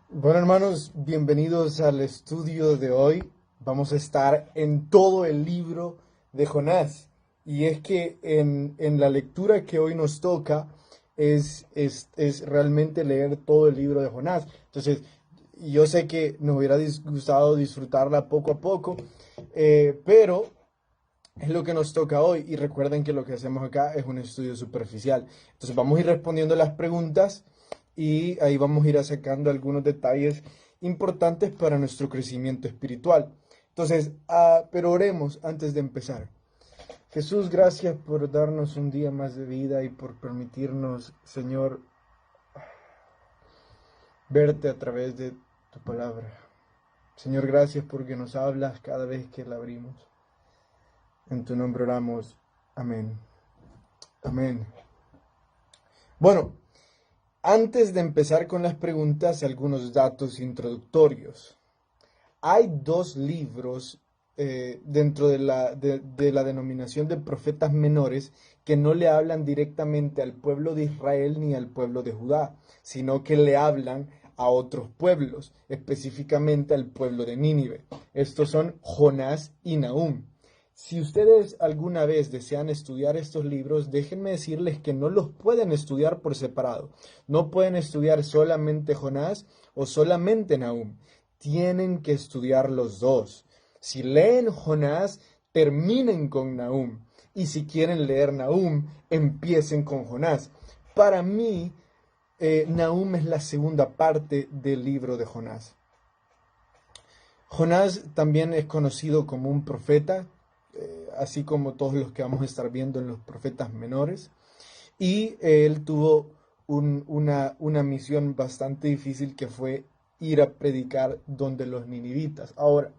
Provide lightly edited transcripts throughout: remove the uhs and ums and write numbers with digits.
Bueno, hermanos, bienvenidos al estudio de hoy. Vamos a estar en todo el libro de Jonás. Y es que en la lectura que hoy nos toca es realmente leer todo el libro de Jonás. Entonces, yo sé que nos hubiera gustado disfrutarla poco a poco, pero es lo que nos toca hoy. Y recuerden que lo que hacemos acá es un estudio superficial. Entonces, vamos a ir respondiendo las preguntas y ahí vamos a ir sacando algunos detalles importantes para nuestro crecimiento espiritual. Entonces, pero oremos antes de empezar. Jesús, gracias por darnos un día más de vida y por permitirnos, Señor, verte a través de tu palabra. Señor, gracias porque nos hablas cada vez que la abrimos. En tu nombre oramos. Amén. Amén. Bueno, antes de empezar con las preguntas, algunos datos introductorios. Hay dos libros dentro de la denominación de profetas menores que no le hablan directamente al pueblo de Israel ni al pueblo de Judá, sino que le hablan a otros pueblos, específicamente al pueblo de Nínive. Estos son Jonás y Nahum. Si ustedes alguna vez desean estudiar estos libros, déjenme decirles que no los pueden estudiar por separado. No pueden estudiar solamente Jonás o solamente Nahum. Tienen que estudiar los dos. Si leen Jonás, terminen con Nahum. Y si quieren leer Nahum, empiecen con Jonás. Para mí, Nahum es la segunda parte del libro de Jonás. Jonás también es conocido como un profeta, así como todos los que vamos a estar viendo en los profetas menores. Y él tuvo una misión bastante difícil que fue ir a predicar donde los ninivitas. Ahora,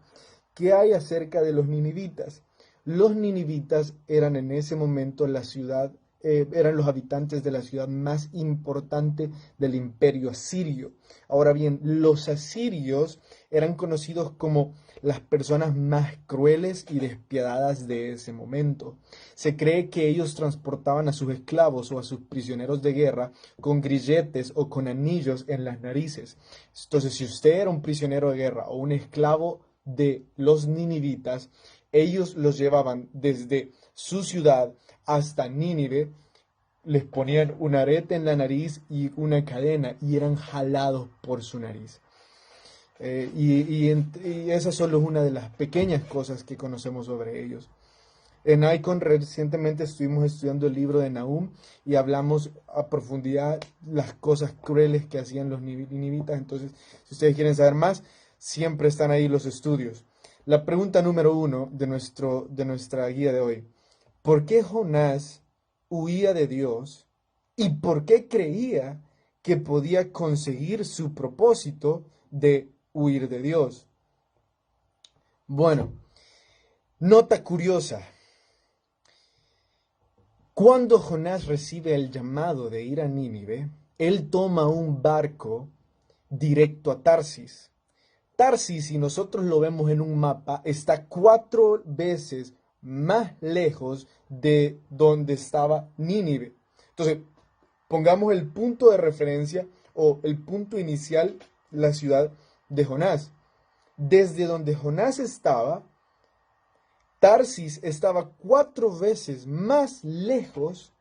¿qué hay acerca de los ninivitas? Los ninivitas eran en ese momento la ciudad, eran los habitantes de la ciudad más importante del imperio asirio. Ahora bien, los asirios eran conocidos como las personas más crueles y despiadadas de ese momento. Se cree que ellos transportaban a sus esclavos o a sus prisioneros de guerra con grilletes o con anillos en las narices. Entonces, si usted era un prisionero de guerra o un esclavo de los ninivitas, ellos los llevaban desde su ciudad hasta Nínive, les ponían un arete en la nariz y una cadena y eran jalados por su nariz. Y esa solo es una de las pequeñas cosas que conocemos sobre ellos. En Icon recientemente estuvimos estudiando el libro de Nahum y hablamos a profundidad las cosas crueles que hacían los ninivitas. Entonces, si ustedes quieren saber más, siempre están ahí los estudios. La pregunta número 1 de nuestra guía de hoy. ¿Por qué Jonás huía de Dios y por qué creía que podía conseguir su propósito de huir de Dios? Bueno, nota curiosa. Cuando Jonás recibe el llamado de ir a Nínive, él toma un barco directo a Tarsis. Tarsis, si nosotros lo vemos en un mapa, está 4 veces más lejos de donde estaba Nínive. Entonces, pongamos el punto de referencia o el punto inicial, la ciudad de Jonás. Desde donde Jonás estaba, Tarsis estaba 4 veces más lejos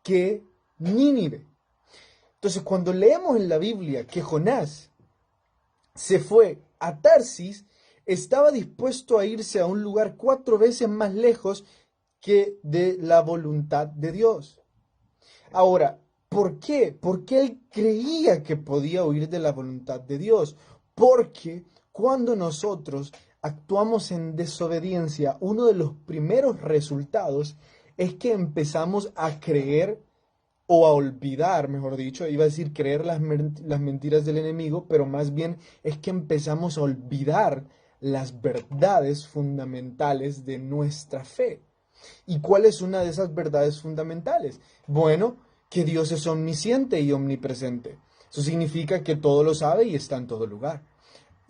que Nínive. Entonces, cuando leemos en la Biblia que Jonás se fue a Tarsis, estaba dispuesto a irse a un lugar 4 veces más lejos que de la voluntad de Dios. Ahora, ¿por qué? Porque él creía que podía huir de la voluntad de Dios. Porque cuando nosotros actuamos en desobediencia, uno de los primeros resultados es que empezamos a creer o a olvidar, mejor dicho, iba a decir creer las mentiras del enemigo, pero más bien es que empezamos a olvidar las verdades fundamentales de nuestra fe. ¿Y cuál es una de esas verdades fundamentales? Bueno, que Dios es omnisciente y omnipresente. Eso significa que todo lo sabe y está en todo lugar.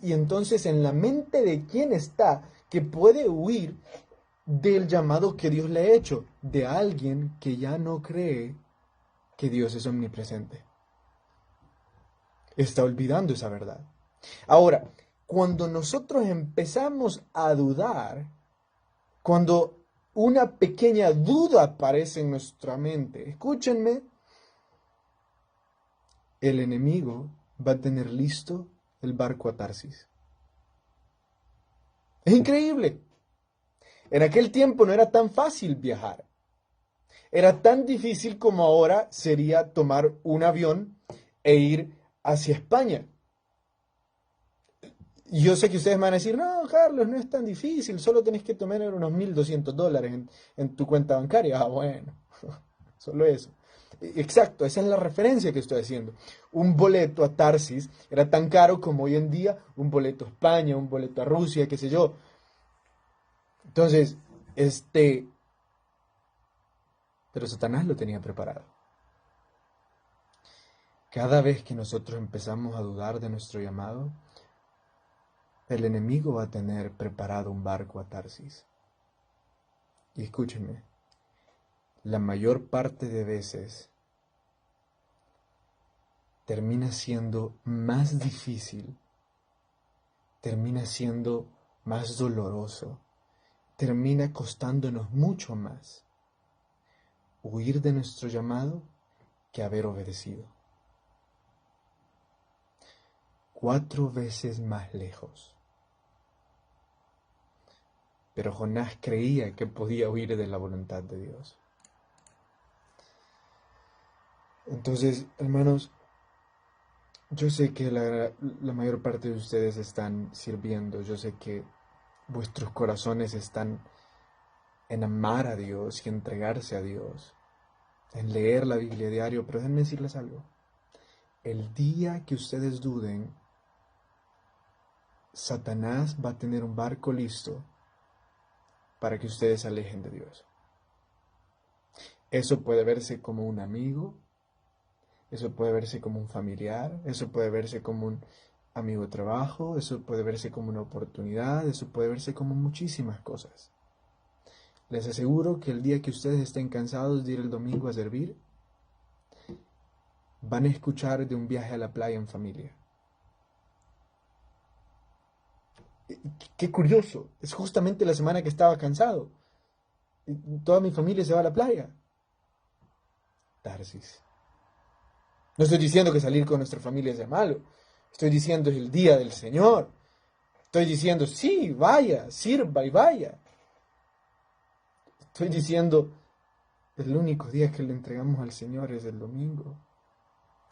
Y entonces en la mente de quién está que puede huir del llamado que Dios le ha hecho, de alguien que ya no cree que Dios es omnipresente. está olvidando esa verdad. Ahora, cuando nosotros empezamos a dudar, cuando una pequeña duda aparece en nuestra mente, escúchenme, el enemigo va a tener listo el barco a Tarsis. Es increíble. En aquel tiempo no era tan fácil viajar. Era tan difícil como ahora sería tomar un avión e ir hacia España. Y yo sé que ustedes me van a decir, no, Carlos, no es tan difícil, solo tenés que tomar unos $1.200 en tu cuenta bancaria. Ah, bueno, solo eso. Exacto, esa es la referencia que estoy haciendo. Un boleto a Tarsis era tan caro como hoy en día un boleto a España, un boleto a Rusia, qué sé yo. Entonces, pero Satanás lo tenía preparado. Cada vez que nosotros empezamos a dudar de nuestro llamado, el enemigo va a tener preparado un barco a Tarsis. Y escúchenme, la mayor parte de veces termina siendo más difícil, termina siendo más doloroso, termina costándonos mucho más huir de nuestro llamado que haber obedecido. 4 veces más lejos. Pero Jonás creía que podía huir de la voluntad de Dios. Entonces, hermanos, yo sé que la mayor parte de ustedes están sirviendo, yo sé que vuestros corazones están en amar a Dios y entregarse a Dios, en leer la Biblia diario, pero déjenme decirles algo. El día que ustedes duden, Satanás va a tener un barco listo para que ustedes se alejen de Dios. Eso puede verse como un amigo, eso puede verse como un familiar, eso puede verse como un amigo de trabajo, eso puede verse como una oportunidad, eso puede verse como muchísimas cosas. Les aseguro que el día que ustedes estén cansados de ir el domingo a servir, van a escuchar de un viaje a la playa en familia. Qué curioso, es justamente la semana que estaba cansado. Toda mi familia se va a la playa. Tarsis. No estoy diciendo que salir con nuestra familia sea malo. Estoy diciendo es el día del Señor. Estoy diciendo, sí, vaya, sirva y vaya. Estoy diciendo, el único día que le entregamos al Señor es el domingo.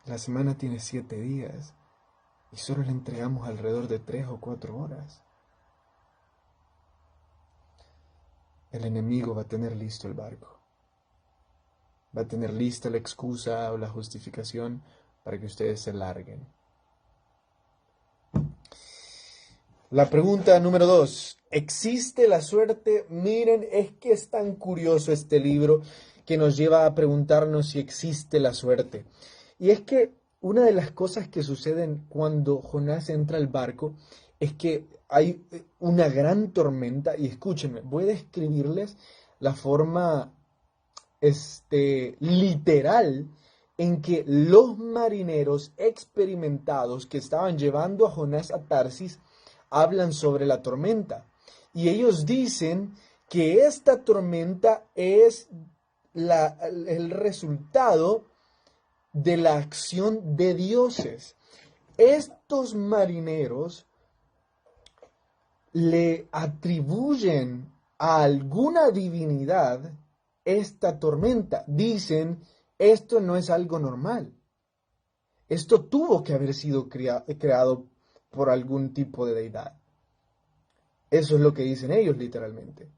La semana tiene 7 días y solo le entregamos alrededor de 3 o 4 horas. El enemigo va a tener listo el barco. Va a tener lista la excusa o la justificación para que ustedes se larguen. La pregunta número 2. ¿Existe la suerte? Miren, es que es tan curioso este libro que nos lleva a preguntarnos si existe la suerte. Y es que una de las cosas que suceden cuando Jonás entra al barco es que hay una gran tormenta. Y escúchenme, voy a describirles la forma literal en que los marineros experimentados que estaban llevando a Jonás a Tarsis hablan sobre la tormenta. Y ellos dicen que esta tormenta es el resultado de la acción de dioses. Estos marineros le atribuyen a alguna divinidad esta tormenta. Dicen, esto no es algo normal. Esto tuvo que haber sido creado por algún tipo de deidad. Eso es lo que dicen ellos literalmente.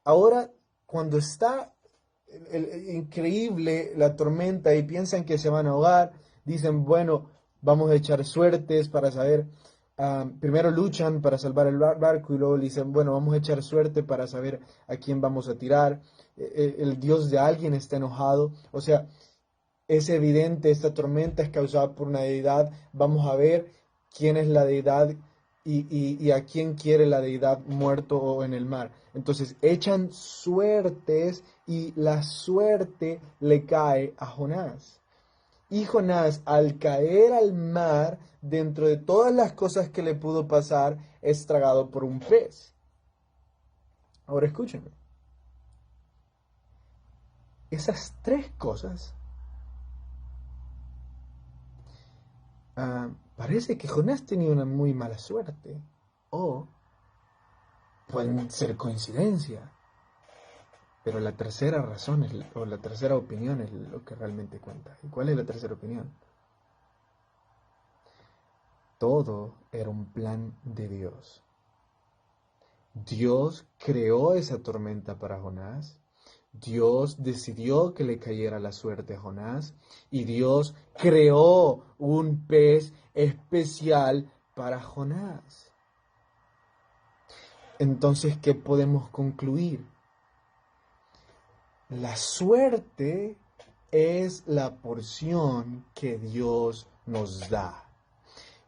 Ahora, cuando está increíble la tormenta y piensan que se van a ahogar, dicen, bueno, vamos a echar suertes para saber, primero luchan para salvar el barco y luego dicen, bueno, vamos a echar suerte para saber a quién vamos a tirar. El Dios de alguien está enojado, o sea, es evidente, esta tormenta es causada por una deidad, vamos a ver quién es la deidad y a quién quiere la deidad muerto o en el mar. Entonces echan suertes y la suerte le cae a Jonás. Y Jonás, al caer al mar, dentro de todas las cosas que le pudo pasar, es tragado por un pez. Ahora escúchenme. Esas tres cosas, parece que Jonás tenía una muy mala suerte. O pueden ser coincidencia. Pero la tercera razón o la tercera opinión es lo que realmente cuenta. ¿Y cuál es la tercera opinión? Todo era un plan de Dios. Dios creó esa tormenta para Jonás. Dios decidió que le cayera la suerte a Jonás. Y Dios creó un pez especial para Jonás. Entonces, ¿qué podemos concluir? La suerte es la porción que Dios nos da.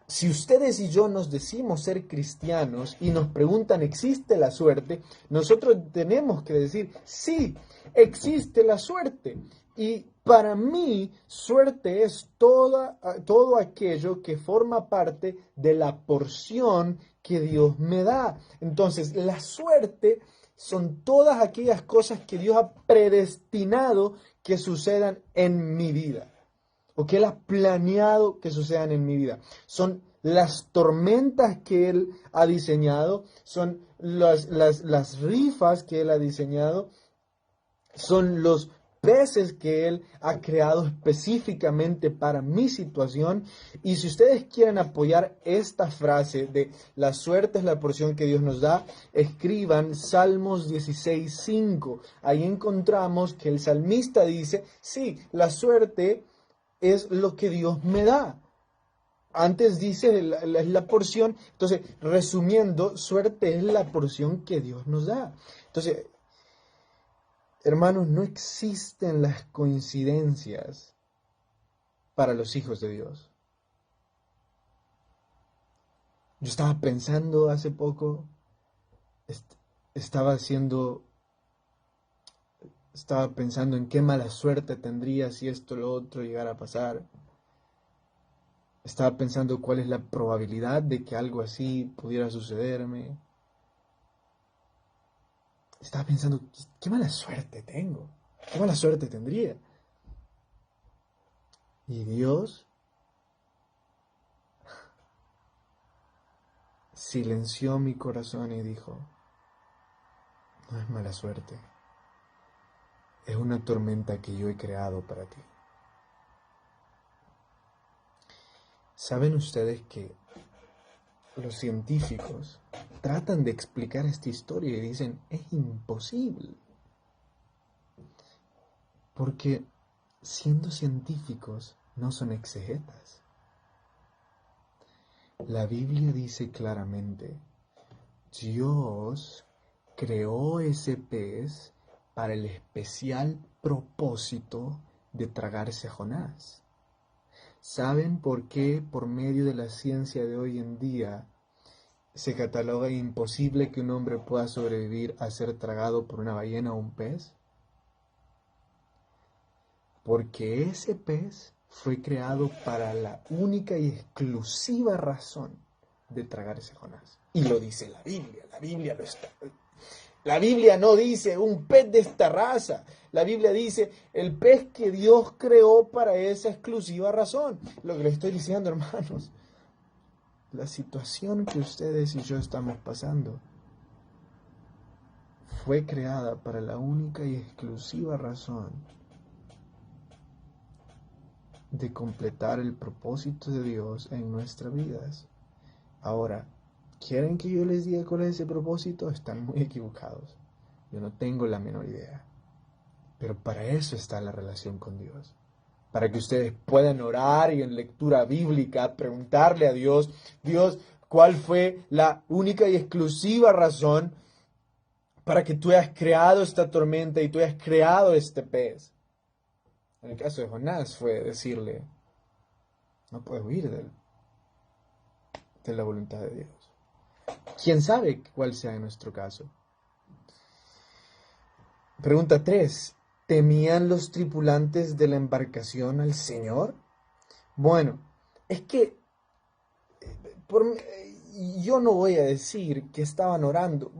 Si ustedes y yo nos decimos ser cristianos y nos preguntan, ¿existe la suerte? Nosotros tenemos que decir, sí, existe la suerte. Y para mí, suerte es todo aquello que forma parte de la porción que Dios me da. Entonces, la suerte son todas aquellas cosas que Dios ha predestinado que sucedan en mi vida, o que Él ha planeado que sucedan en mi vida. Son las tormentas que Él ha diseñado, son las rifas que Él ha diseñado, son los peces que Él ha creado específicamente para mi situación. Y si ustedes quieren apoyar esta frase de la suerte es la porción que Dios nos da, escriban Salmos 16:5. Ahí encontramos que el salmista dice, sí, la suerte es lo que Dios me da. Antes dice es la porción. Entonces, resumiendo, suerte es la porción que Dios nos da. Entonces, hermanos, no existen las coincidencias para los hijos de Dios. Yo estaba pensando hace poco, estaba pensando en qué mala suerte tendría si esto o lo otro llegara a pasar. Estaba pensando cuál es la probabilidad de que algo así pudiera sucederme. Estaba pensando, qué mala suerte tengo, qué mala suerte tendría. Y Dios silenció mi corazón y dijo, no es mala suerte, es una tormenta que yo he creado para ti. ¿Saben ustedes que los científicos tratan de explicar esta historia y dicen, es imposible? Porque siendo científicos no son exegetas. La Biblia dice claramente, Dios creó ese pez para el especial propósito de tragarse a Jonás. ¿Saben por qué por medio de la ciencia de hoy en día se cataloga imposible que un hombre pueda sobrevivir a ser tragado por una ballena o un pez? Porque ese pez fue creado para la única y exclusiva razón de tragarse a Jonás. Y lo dice la Biblia lo está. La Biblia no dice un pez de esta raza. La Biblia dice el pez que Dios creó para esa exclusiva razón. Lo que les estoy diciendo, hermanos, la situación que ustedes y yo estamos pasando fue creada para la única y exclusiva razón de completar el propósito de Dios en nuestras vidas. Ahora, ¿quieren que yo les diga cuál es ese propósito? Están muy equivocados. Yo no tengo la menor idea. Pero para eso está la relación con Dios. Para que ustedes puedan orar y en lectura bíblica preguntarle a Dios, Dios, ¿cuál fue la única y exclusiva razón para que tú hayas creado esta tormenta y tú hayas creado este pez? En el caso de Jonás fue decirle, no puedes huir de la voluntad de Dios. ¿Quién sabe cuál sea en nuestro caso? Pregunta 3. ¿Temían los tripulantes de la embarcación al Señor? Bueno, es que yo no voy a decir que estaban orando,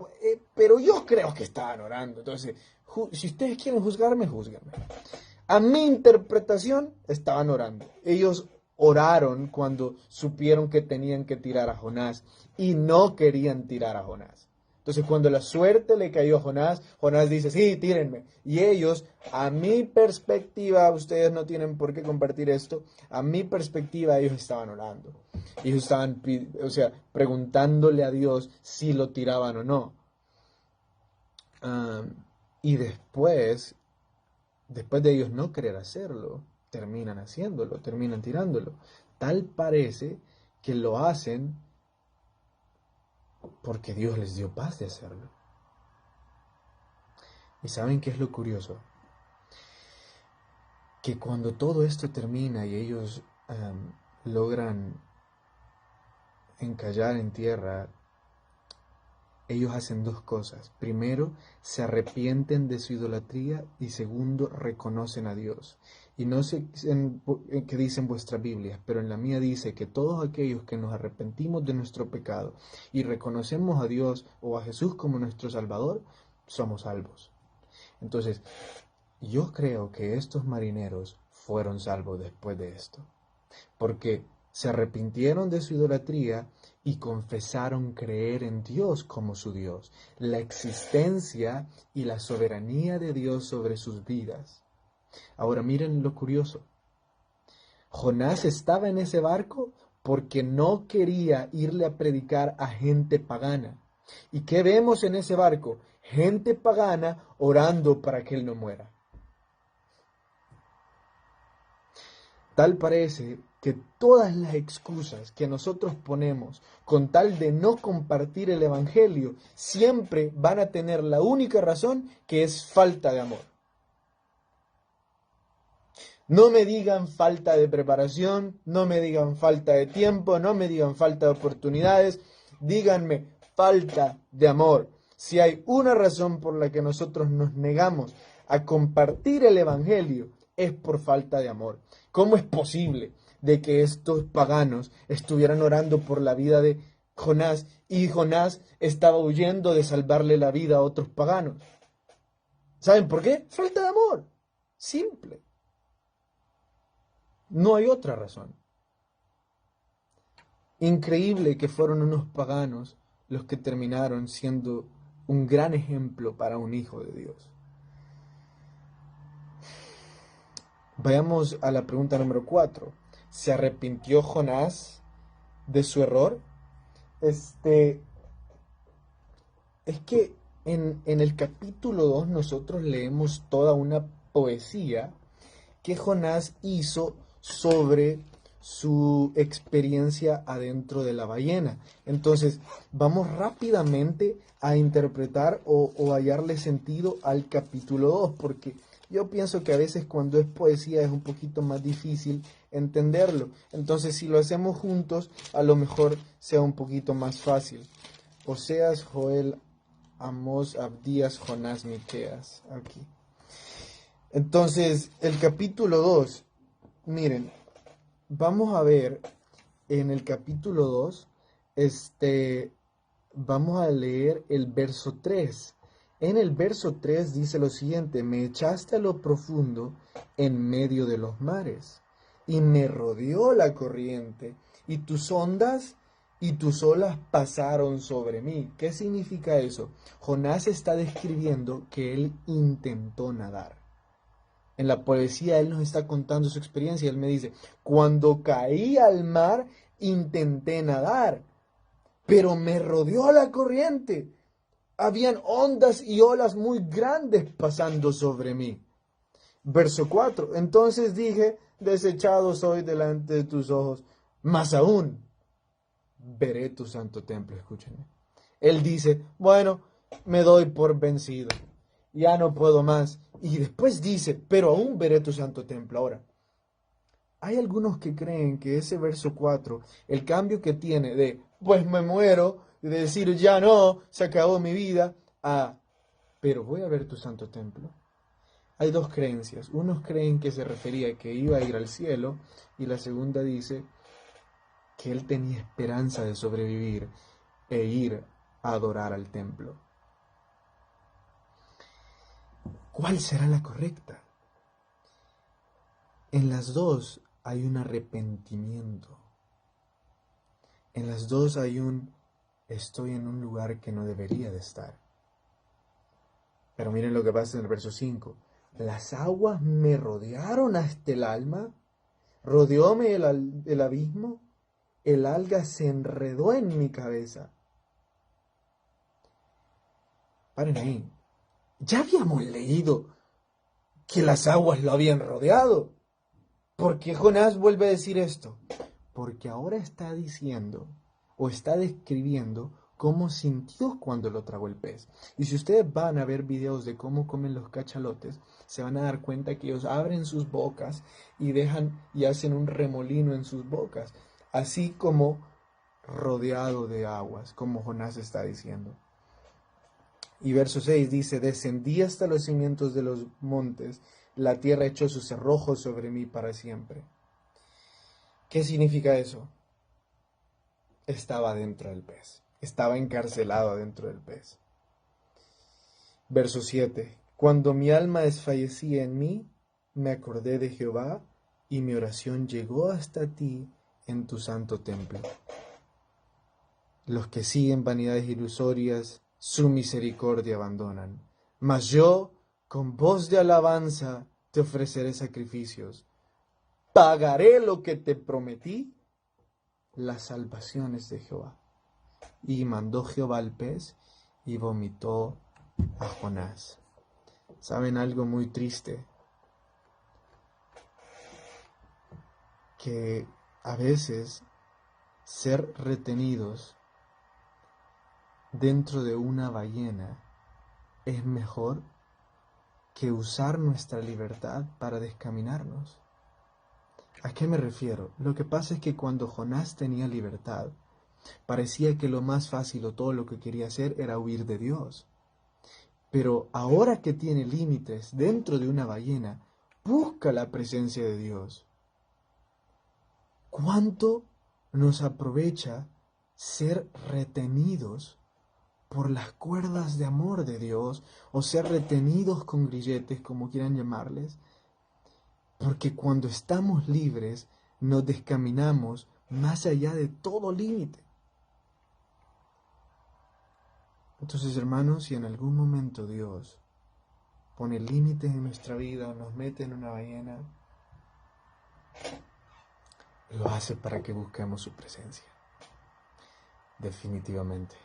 pero yo creo que estaban orando. Entonces, si ustedes quieren juzgarme, júzguenme. A mi interpretación, estaban orando. Ellos oraron cuando supieron que tenían que tirar a Jonás y no querían tirar a Jonás. Entonces, cuando la suerte le cayó a Jonás, Jonás dice, sí, tírenme. Y ellos, a mi perspectiva, ustedes no tienen por qué compartir esto, a mi perspectiva, ellos estaban orando. Ellos estaban, preguntándole a Dios si lo tiraban o no. Y después de ellos no querer hacerlo, terminan haciéndolo, terminan tirándolo. Tal parece que lo hacen porque Dios les dio paz de hacerlo. ¿Y saben qué es lo curioso? Que cuando todo esto termina y ellos logran encallar en tierra, ellos hacen dos cosas. Primero, se arrepienten de su idolatría y segundo, reconocen a Dios. Y no sé qué dice en vuestra Biblia, pero en la mía dice que todos aquellos que nos arrepentimos de nuestro pecado y reconocemos a Dios o a Jesús como nuestro Salvador, somos salvos. Entonces, yo creo que estos marineros fueron salvos después de esto, porque se arrepintieron de su idolatría y confesaron creer en Dios como su Dios, la existencia y la soberanía de Dios sobre sus vidas. Ahora miren lo curioso. Jonás estaba en ese barco porque no quería irle a predicar a gente pagana. ¿Y qué vemos en ese barco? Gente pagana orando para que él no muera. Tal parece que todas las excusas que nosotros ponemos con tal de no compartir el Evangelio siempre van a tener la única razón, que es falta de amor. No me digan falta de preparación, no me digan falta de tiempo, no me digan falta de oportunidades, díganme falta de amor. Si hay una razón por la que nosotros nos negamos a compartir el Evangelio, es por falta de amor. ¿Cómo es posible de que estos paganos estuvieran orando por la vida de Jonás y Jonás estaba huyendo de salvarle la vida a otros paganos? ¿Saben por qué? Falta de amor. Simple. No hay otra razón. Increíble que fueron unos paganos los que terminaron siendo un gran ejemplo para un hijo de Dios. Vayamos a la pregunta número 4. ¿Se arrepintió Jonás de su error? Es que en el capítulo 2 nosotros leemos toda una poesía que Jonás hizo sobre su experiencia adentro de la ballena. Entonces, vamos rápidamente a interpretar o hallarle sentido al capítulo 2, porque yo pienso que a veces cuando es poesía es un poquito más difícil entenderlo. Entonces, si lo hacemos juntos, a lo mejor sea un poquito más fácil. Oseas, Joel, Amós, Abdías, Jonás, Miqueas. Aquí. Entonces, el capítulo 2, miren, vamos a ver en el capítulo 2, vamos a leer el verso 3. En el verso 3 dice lo siguiente: me echaste a lo profundo en medio de los mares, y me rodeó la corriente, y tus ondas y tus olas pasaron sobre mí. ¿Qué significa eso? Jonás está describiendo que él intentó nadar. En la poesía él nos está contando su experiencia. Él me dice, cuando caí al mar intenté nadar, pero me rodeó la corriente. Habían ondas y olas muy grandes pasando sobre mí. Verso 4. Entonces dije, desechado soy delante de tus ojos, más aún veré tu santo templo. Escúchenme. Él dice, bueno, me doy por vencido. Ya no puedo más. Y después dice, pero aún veré tu santo templo. Ahora, hay algunos que creen que ese verso 4, el cambio que tiene de, pues me muero, de decir, ya no, se acabó mi vida, a, pero voy a ver tu santo templo. Hay dos creencias. Unos creen que se refería a que iba a ir al cielo y la segunda dice que él tenía esperanza de sobrevivir e ir a adorar al templo. ¿Cuál será la correcta? En las dos hay un arrepentimiento. En las dos hay un estoy en un lugar que no debería de estar. Pero miren lo que pasa en el verso 5. Las aguas me rodearon hasta el alma, rodeóme el abismo, el alga se enredó en mi cabeza. Paren ahí. Ya habíamos leído que las aguas lo habían rodeado. ¿Por qué Jonás vuelve a decir esto? Porque ahora está diciendo o está describiendo cómo sintió cuando lo tragó el pez. Y si ustedes van a ver videos de cómo comen los cachalotes, se van a dar cuenta que ellos abren sus bocas y dejan y hacen un remolino en sus bocas, así como rodeado de aguas, como Jonás está diciendo. Y verso 6 dice, descendí hasta los cimientos de los montes, la tierra echó sus cerrojos sobre mí para siempre. ¿Qué significa eso? Estaba dentro del pez, estaba encarcelado dentro del pez. Verso 7, cuando mi alma desfallecía en mí, me acordé de Jehová, y mi oración llegó hasta ti en tu santo templo. Los que siguen vanidades ilusorias, su misericordia abandonan. Mas yo, con voz de alabanza, te ofreceré sacrificios. Pagaré lo que te prometí, las salvaciones de Jehová. Y mandó Jehová al pez y vomitó a Jonás. ¿Saben algo muy triste? Que a veces ser retenidos dentro de una ballena es mejor que usar nuestra libertad para descaminarnos. ¿A qué me refiero? Lo que pasa es que cuando Jonás tenía libertad, parecía que lo más fácil o todo lo que quería hacer era huir de Dios. Pero ahora que tiene límites dentro de una ballena, busca la presencia de Dios. ¿Cuánto nos aprovecha ser retenidos por las cuerdas de amor de Dios o ser retenidos con grilletes, como quieran llamarles? Porque cuando estamos libres nos descaminamos más allá de todo límite. Entonces, hermanos, si en algún momento Dios pone límites en nuestra vida o nos mete en una ballena, lo hace para que busquemos su presencia. Definitivamente.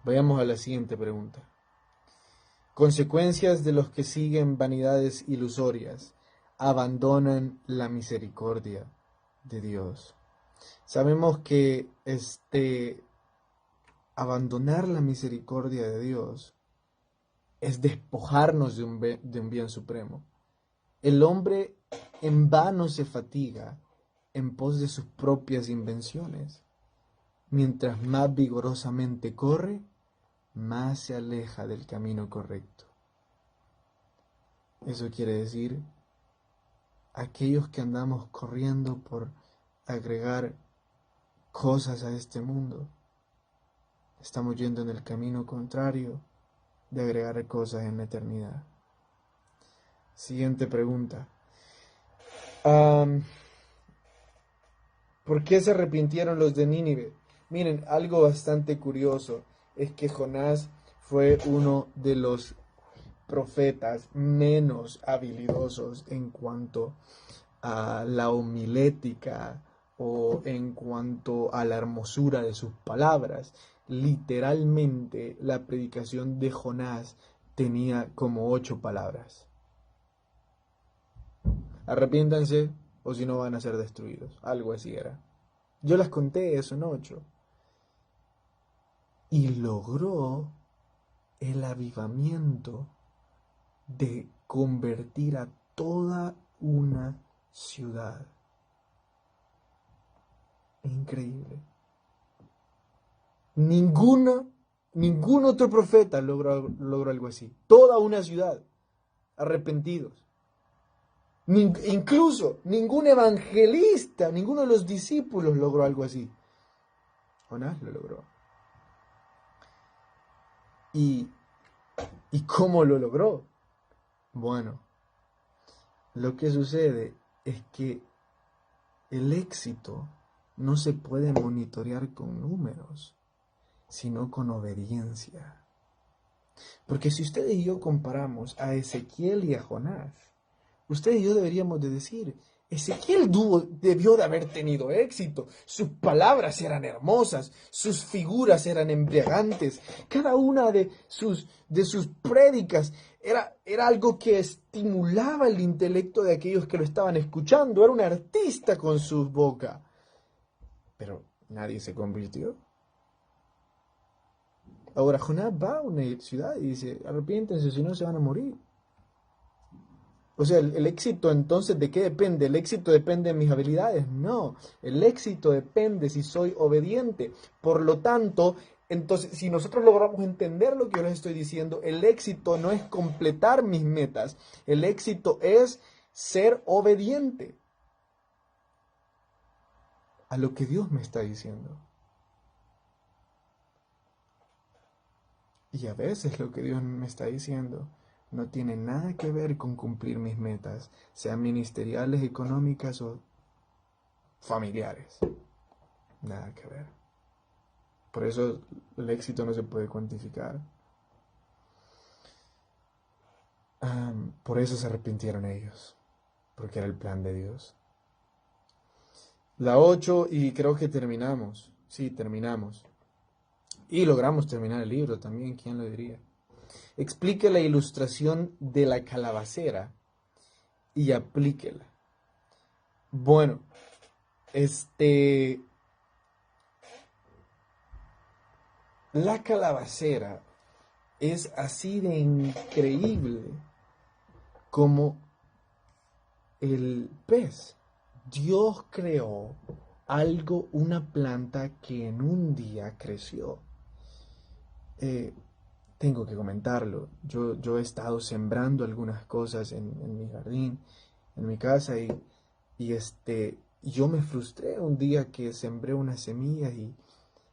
Vayamos a la siguiente pregunta. Consecuencias de los que siguen vanidades ilusorias, abandonan la misericordia de Dios. Sabemos que abandonar la misericordia de Dios es despojarnos de un bien supremo. El hombre en vano se fatiga en pos de sus propias invenciones. Mientras más vigorosamente corre, más se aleja del camino correcto. Eso quiere decir, aquellos que andamos corriendo por agregar cosas a este mundo, estamos yendo en el camino contrario de agregar cosas en la eternidad. Siguiente pregunta. ¿Por qué se arrepintieron los de Nínive? Miren, algo bastante curioso es que Jonás fue uno de los profetas menos habilidosos en cuanto a la homilética o en cuanto a la hermosura de sus palabras. Literalmente, la predicación de Jonás tenía como 8 palabras. Arrepiéntanse o si no van a ser destruidos. Algo así era. Yo las conté, son 8. Y logró el avivamiento de convertir a toda una ciudad. Increíble. Ninguna Ningún otro profeta logró algo así. Toda una ciudad, arrepentidos. Incluso ningún evangelista, ninguno de los discípulos logró algo así. Jonás lo logró. ¿Y cómo lo logró? Bueno, lo que sucede es que el éxito no se puede monitorear con números, sino con obediencia. Porque si usted y yo comparamos a Ezequiel y a Jonás, usted y yo deberíamos de decir, Ezequiel debió de haber tenido éxito. Sus palabras eran hermosas, sus figuras eran embriagantes. Cada una de sus prédicas era algo que estimulaba el intelecto de aquellos que lo estaban escuchando. Era un artista con su boca. Pero nadie se convirtió. Ahora Jonás va a una ciudad y dice, arrepiéntense, si no se van a morir. O sea, el éxito entonces, ¿de qué depende? ¿El éxito depende de mis habilidades? No, el éxito depende si soy obediente. Por lo tanto, entonces, si nosotros logramos entender lo que yo les estoy diciendo, el éxito no es completar mis metas, el éxito es ser obediente a lo que Dios me está diciendo. Y a veces lo que Dios me está diciendo no tiene nada que ver con cumplir mis metas, sean ministeriales, económicas o familiares. Nada que ver. Por eso el éxito no se puede cuantificar. Por eso se arrepintieron ellos, porque era el plan de Dios. La 8, y creo que terminamos. Sí, terminamos. Y logramos terminar el libro también, ¿quién lo diría? Explique la ilustración de la calabacera y aplíquela. Bueno, la calabacera es así de increíble como el pez. Dios creó algo, una planta que en un día creció. Tengo que comentarlo. Yo he estado sembrando algunas cosas en mi jardín, en mi casa, y yo me frustré un día que sembré unas semillas y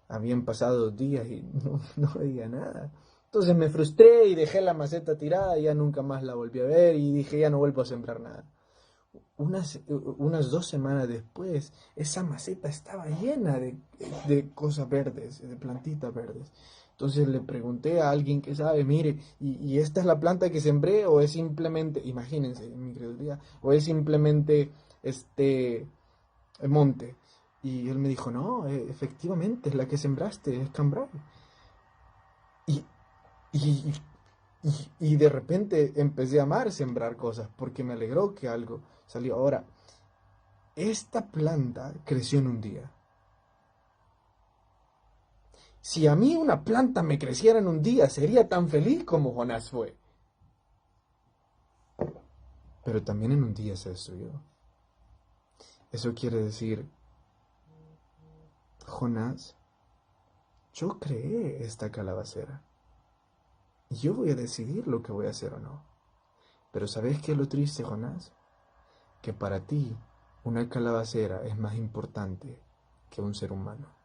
habían pasado 2 días y no veía nada. Entonces me frustré y dejé la maceta tirada y ya nunca más la volví a ver y dije, ya no vuelvo a sembrar nada. Unas 2 semanas después, esa maceta estaba llena de cosas verdes, de plantitas verdes. Entonces le pregunté a alguien que sabe, mire, ¿y esta es la planta que sembré o es simplemente, imagínense, mi incredulidad, o es simplemente monte? Y él me dijo, no, efectivamente, es la que sembraste, es cambray. Y, y, y de repente empecé a amar sembrar cosas porque me alegró que algo salió. Ahora, esta planta creció en un día. Si a mí una planta me creciera en un día, sería tan feliz como Jonás fue. Pero también en un día se destruyó. Eso quiere decir, Jonás, yo creé esta calabacera. Y yo voy a decidir lo que voy a hacer o no. Pero ¿sabes qué es lo triste, Jonás? Que para ti una calabacera es más importante que un ser humano.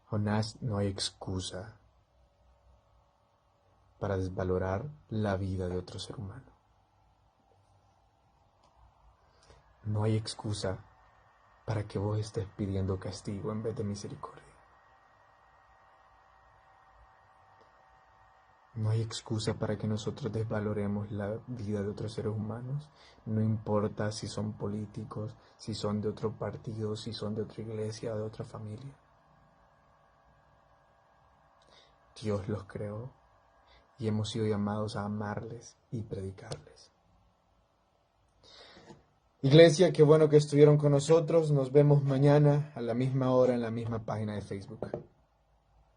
Jonás, no hay excusa para desvalorar la vida de otro ser humano. No hay excusa para que vos estés pidiendo castigo en vez de misericordia. No hay excusa para que nosotros desvaloremos la vida de otros seres humanos. No importa si son políticos, si son de otro partido, si son de otra iglesia o de otra familia. Dios los creó y hemos sido llamados a amarles y predicarles. Iglesia, qué bueno que estuvieron con nosotros. Nos vemos mañana a la misma hora en la misma página de Facebook.